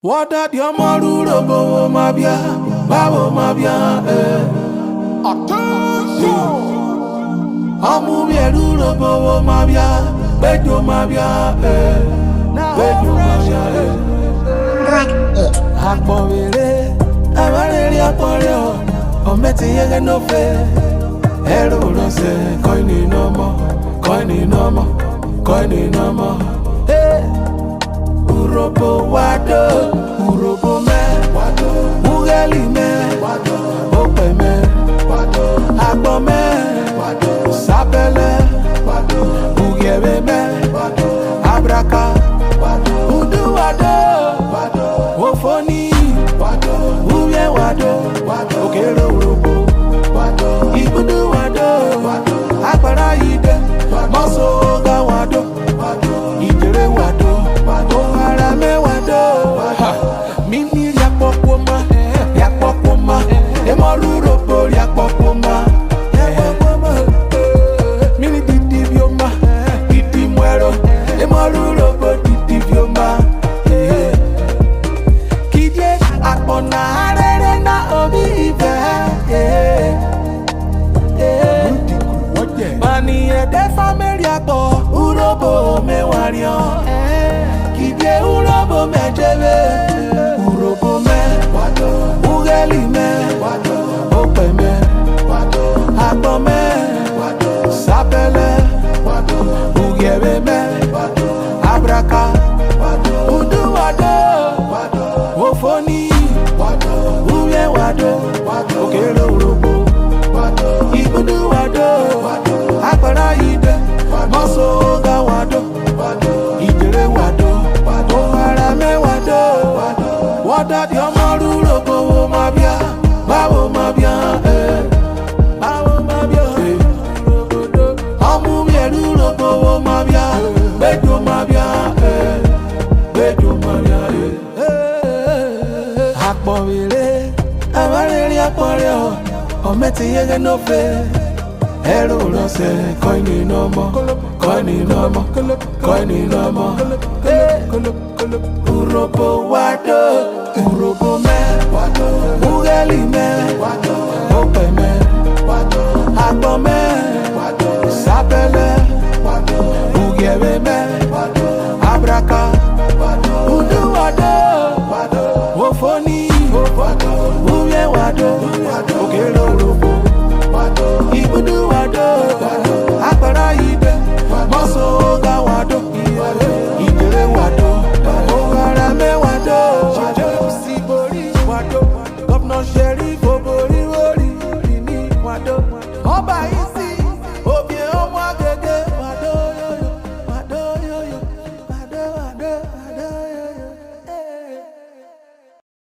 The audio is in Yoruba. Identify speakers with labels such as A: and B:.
A: What that your Urhobo mabia, babo mabia, Attention! Amu mi Urhobo mabia, bejo mabia, bejo mabia, Akbovele, amareli akbore o meti yege no fe. Ero no se, koini no mo, koini no mo, koini no mo. Urhobo wado, Urhobo me, Ugeli me, Ope me, Agbo me, Sapele, Ugebe me, Abraka, Udu wado, Ofoni, Uye wado, Okero Urhobo, Ibudu wado, Akbara ide, Maso ga wado, Ijere wado, Ohara me wado. Mini yakpokoma, Emo Urhobo yakpokoma, Mini didi bioma, didi mwero, Emo Urhobo didi bioma. Kije akpona arere na obi ibe. Mani ede family akpo, Urhobo me warion. Kije Urhobo me jebe, Urhobo me, Ugeli me, Ope me, Agbo me, Sapele, Ugebe me, Abraka, Udu wado, Ofoni, Uye wado, Okero Urhobo, Ibudu wado, Akbara ide, Maso ga wado, Ijere wado, Ohara me wado. What that your Urhobo mabia, babo mabia, babo mabia, Amu mi Urhobo mabia, bejo mabia, bejo mabia. Akbovele, amareli akbore o meti yege no fe. Ero no se, koini no mo, koini no mo, koini no mo. Urhobo wado, Urhobo me, Ugeli me, Ope me, Agbo me, Sapele, Ugebe me, Abraka, Udu wado, Ofoni, Uye wado, Okero Urhobo, Ibudu wado, Akbara ide, Maso ga wado, Ijere wado, Ohara me wado, Sibori wado, Governor Sheriff Obori Wori, Ini wado, Oba